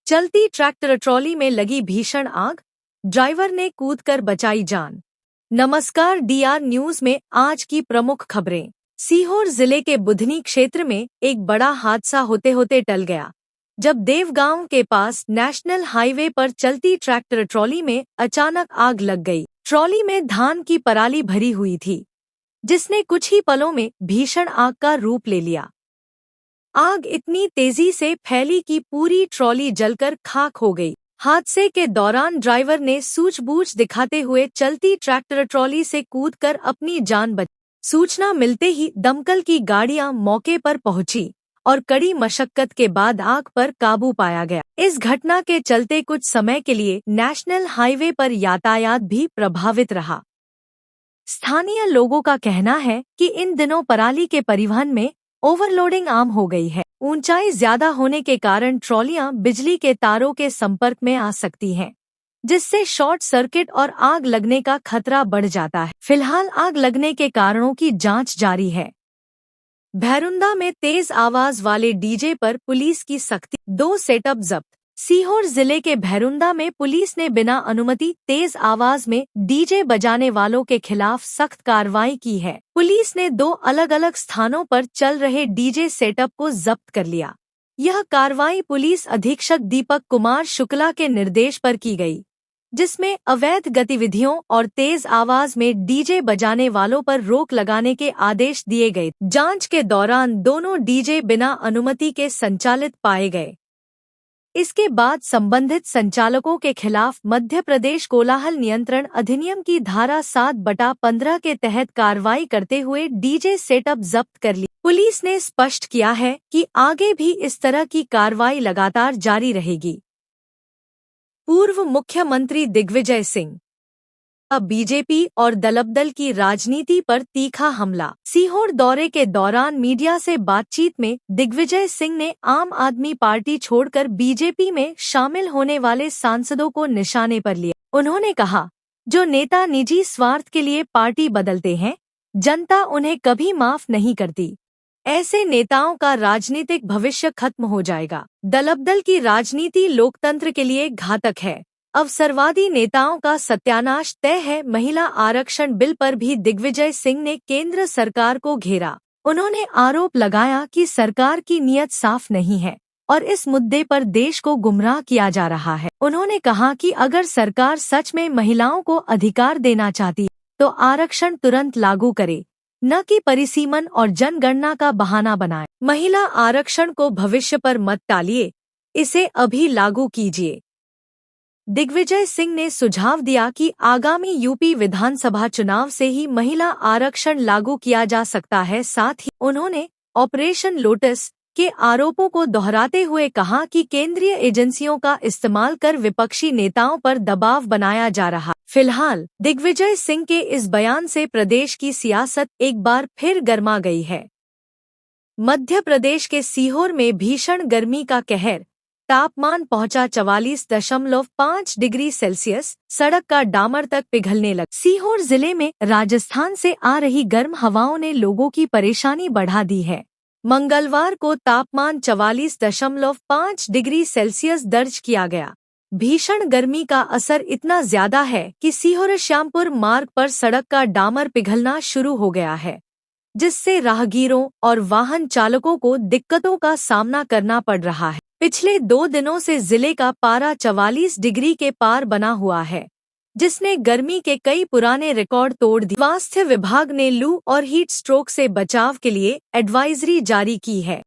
चलती tractor trolley में लगी भीषण आग, ड्राइवर ने कूदकर बचाई जान। नमस्कार, डीआर न्यूज में आज की प्रमुख खबरें। सीहोर जिले के बुधनी क्षेत्र में एक बड़ा हादसा होते होते टल गया, जब देवगांव के पास नेशनल हाईवे पर चलती ट्रैक्टर ट्रॉली में अचानक आग लग गई। ट्रॉली में धान की पराली भरी हुई थी, जिसने कुछ ही पलों में भीषण आग का रूप ले लिया। आग इतनी तेजी से फैली कि पूरी ट्रॉली जलकर खाक हो गई। हादसे के दौरान ड्राइवर ने सूझबूझ दिखाते हुए चलती ट्रैक्टर ट्रॉली से कूदकर अपनी जान बचाई। सूचना मिलते ही दमकल की गाड़ियां मौके पर पहुंची और कड़ी मशक्कत के बाद आग पर काबू पाया गया। इस घटना के चलते कुछ समय के लिए नेशनल हाईवे पर यातायात भी प्रभावित रहा। स्थानीय लोगों का कहना है कि इन दिनों पराली के परिवहन में ओवरलोडिंग आम हो गई है। ऊंचाई ज्यादा होने के कारण ट्रॉलियां बिजली के तारों के संपर्क में आ सकती हैं, जिससे शॉर्ट सर्किट और आग लगने का खतरा बढ़ जाता है। फिलहाल आग लगने के कारणों की जांच जारी है। भैरुंदा में तेज आवाज वाले डीजे पर पुलिस की सख्ती, 2 सेटअप जब्त। सीहोर जिले के भैरुंदा में पुलिस ने बिना अनुमति तेज आवाज में डीजे बजाने वालों के खिलाफ सख्त कार्रवाई की है। पुलिस ने 2 अलग अलग स्थानों पर चल रहे डीजे सेटअप को जब्त कर लिया। यह कार्रवाई पुलिस अधीक्षक दीपक कुमार शुक्ला के निर्देश पर की गई, जिसमें अवैध गतिविधियों और तेज आवाज में डीजे बजाने वालों पर रोक लगाने के आदेश दिए गए। जांच के दौरान दोनों डीजे बिना अनुमति के संचालित पाए गए। इसके बाद संबंधित संचालकों के खिलाफ मध्य प्रदेश कोलाहल नियंत्रण अधिनियम की धारा 7/15 के तहत कार्रवाई करते हुए डीजे सेटअप जब्त कर ली। पुलिस ने स्पष्ट किया है कि आगे भी इस तरह की कार्रवाई लगातार जारी रहेगी। पूर्व मुख्यमंत्री दिग्विजय सिंह का बीजेपी और दलबदल की राजनीति पर तीखा हमला। सीहोर दौरे के दौरान मीडिया से बातचीत में दिग्विजय सिंह ने आम आदमी पार्टी छोड़कर बीजेपी में शामिल होने वाले सांसदों को निशाने पर लिया। उन्होंने कहा, जो नेता निजी स्वार्थ के लिए पार्टी बदलते हैं, जनता उन्हें कभी माफ नहीं करती। ऐसे नेताओं का राजनीतिक भविष्य खत्म हो जाएगा। दलबदल की राजनीति लोकतंत्र के लिए घातक है। अवसरवादी नेताओं का सत्यानाश तय है। महिला आरक्षण बिल पर भी दिग्विजय सिंह ने केंद्र सरकार को घेरा। उन्होंने आरोप लगाया कि सरकार की नीयत साफ नहीं है और इस मुद्दे पर देश को गुमराह किया जा रहा है। उन्होंने कहा कि अगर सरकार सच में महिलाओं को अधिकार देना चाहती है तो आरक्षण तुरंत लागू करे, न कि परिसीमन और जनगणना का बहाना बनाए। महिला आरक्षण को भविष्य पर मत टालिए, इसे अभी लागू कीजिए। दिग्विजय सिंह ने सुझाव दिया कि आगामी यूपी विधानसभा चुनाव से ही महिला आरक्षण लागू किया जा सकता है। साथ ही उन्होंने ऑपरेशन लोटस के आरोपों को दोहराते हुए कहा कि केंद्रीय एजेंसियों का इस्तेमाल कर विपक्षी नेताओं पर दबाव बनाया जा रहा। फिलहाल दिग्विजय सिंह के इस बयान से प्रदेश की सियासत एक बार फिर गर्मा गई है। मध्य प्रदेश के सीहोर में भीषण गर्मी का कहर, तापमान पहुंचा 44.5 डिग्री सेल्सियस, सड़क का डामर तक पिघलने लगा। सीहोर जिले में राजस्थान से आ रही गर्म हवाओं ने लोगों की परेशानी बढ़ा दी है। मंगलवार को तापमान 44.5 डिग्री सेल्सियस दर्ज किया गया। भीषण गर्मी का असर इतना ज्यादा है कि सीहोर श्यामपुर मार्ग पर सड़क का डामर पिघलना शुरू हो गया है, जिससे राहगीरों और वाहन चालकों को दिक्कतों का सामना करना पड़ रहा है। पिछले 2 दिनों से जिले का पारा 44 डिग्री के पार बना हुआ है, जिसने गर्मी के कई पुराने रिकॉर्ड तोड़ दिए। स्वास्थ्य विभाग ने लू और हीट स्ट्रोक से बचाव के लिए एडवाइजरी जारी की है।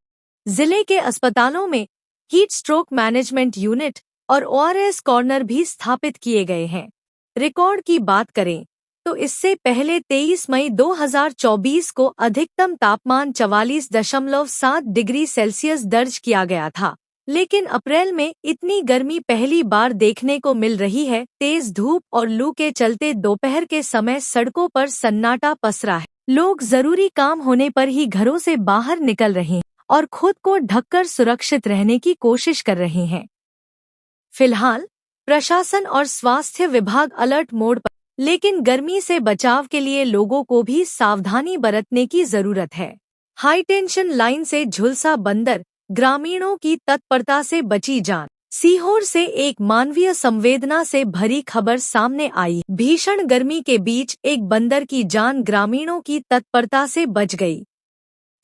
जिले के अस्पतालों में हीट स्ट्रोक मैनेजमेंट यूनिट और ओआरएस कॉर्नर भी स्थापित किए गए हैं। रिकॉर्ड की बात करें तो इससे पहले 23 मई 2024 को अधिकतम तापमान 44.7 डिग्री सेल्सियस दर्ज किया गया था, लेकिन अप्रैल में इतनी गर्मी पहली बार देखने को मिल रही है। तेज धूप और लू के चलते दोपहर के समय सड़कों पर सन्नाटा पसरा है। लोग जरूरी काम होने पर ही घरों से बाहर निकल रहे हैं और खुद को ढककर सुरक्षित रहने की कोशिश कर रहे हैं। फिलहाल प्रशासन और स्वास्थ्य विभाग अलर्ट मोड पर, लेकिन गर्मी से बचाव के लिए लोगों को भी सावधानी बरतने की जरूरत है। हाई टेंशन लाइन से झुलसा बंदर, ग्रामीणों की तत्परता से बची जान। सीहोर से एक मानवीय संवेदना से भरी खबर सामने आई। भीषण गर्मी के बीच एक बंदर की जान ग्रामीणों की तत्परता से बच गई।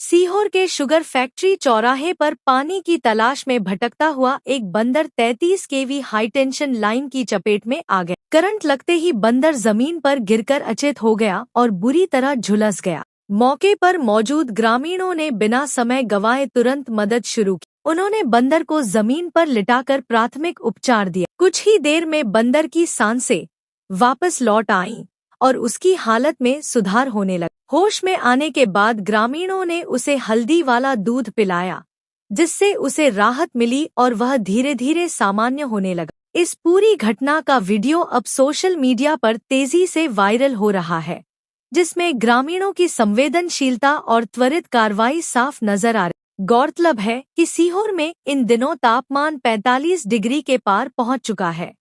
सीहोर के शुगर फैक्ट्री चौराहे पर पानी की तलाश में भटकता हुआ एक बंदर 33 केवी हाई टेंशन लाइन की चपेट में आ गया। करंट लगते ही बंदर जमीन पर गिरकर अचेत हो गया और बुरी तरह झुलस गया। मौके पर मौजूद ग्रामीणों ने बिना समय गंवाए तुरंत मदद शुरू की। उन्होंने बंदर को जमीन पर लिटाकर प्राथमिक उपचार दिया। कुछ ही देर में बंदर की सांसें वापस लौट आईं और उसकी हालत में सुधार होने लगा। होश में आने के बाद ग्रामीणों ने उसे हल्दी वाला दूध पिलाया, जिससे उसे राहत मिली और वह धीरे धीरे सामान्य होने लगा। इस पूरी घटना का वीडियो अब सोशल मीडिया पर तेजी से वायरल हो रहा है, जिसमें ग्रामीणों की संवेदनशीलता और त्वरित कार्रवाई साफ नजर आ रही। गौरतलब है कि सीहोर में इन दिनों तापमान 45 डिग्री के पार पहुंच चुका है।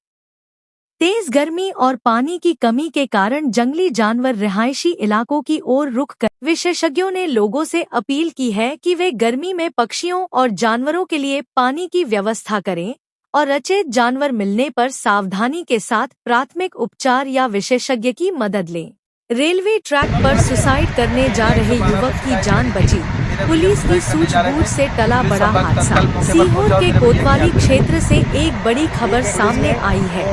तेज गर्मी और पानी की कमी के कारण जंगली जानवर रिहायशी इलाकों की ओर रुख कर विशेषज्ञों ने लोगों से अपील की है कि वे गर्मी में पक्षियों और जानवरों के लिए पानी की व्यवस्था करें और अचेत जानवर मिलने पर सावधानी के साथ प्राथमिक उपचार या विशेषज्ञ की मदद लें। रेलवे ट्रैक पर सुसाइड करने जा रहे युवक की जान बची। पुलिस की सूझबूझ से टला बड़ा हादसा। सीहोर के कोतवाली क्षेत्र से एक बड़ी खबर सामने आई है,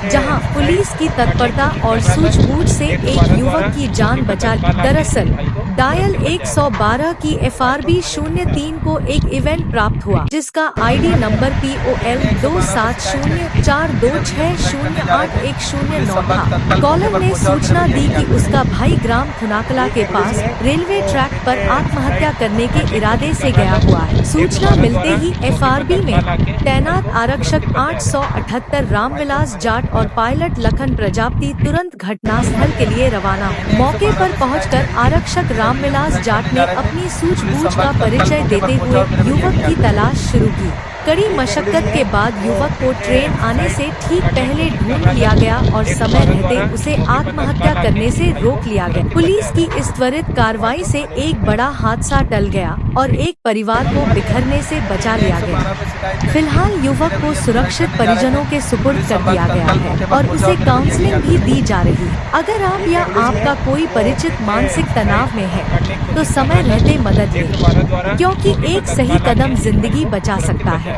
जहां पुलिस की तत्परता और सूझबूझ से एक युवक की जान बचा। दरअसल डायल 112 की FRB 03 को एक इवेंट प्राप्त हुआ, जिसका ID नंबर POL 2704260810 था। कॉलर ने सूचना दी कि उसका भाई ग्राम खुनाकला के पास रेलवे ट्रैक पर आत्महत्या करने के इरादे से गया हुआ है। सूचना मिलते ही FRB में तैनात आरक्षक 878 रामविलास जाट और पायलट लखन प्रजापति तुरंत घटनास्थल के लिए रवाना हुए। मौके पर पहुंचकर आरक्षक रामविलास जाट ने अपनी सूझबूझ का परिचय देते हुए युवक की तलाश शुरू की। कड़ी मशक्कत के बाद युवक को ट्रेन आने से ठीक पहले ढूंढ लिया गया और समय रहते उसे आत्महत्या करने से रोक लिया गया। पुलिस की इस त्वरित कार्रवाई से एक बड़ा हादसा टल गया और एक परिवार को बिखरने से बचा लिया गया। फिलहाल युवक को सुरक्षित परिजनों के सुपुर्द कर दिया गया है और उसे काउंसलिंग भी दी जा रही है। अगर आप या आपका कोई परिचित मानसिक तनाव में है तो समय रहते मदद लें, क्योंकि एक सही कदम जिंदगी बचा सकता है।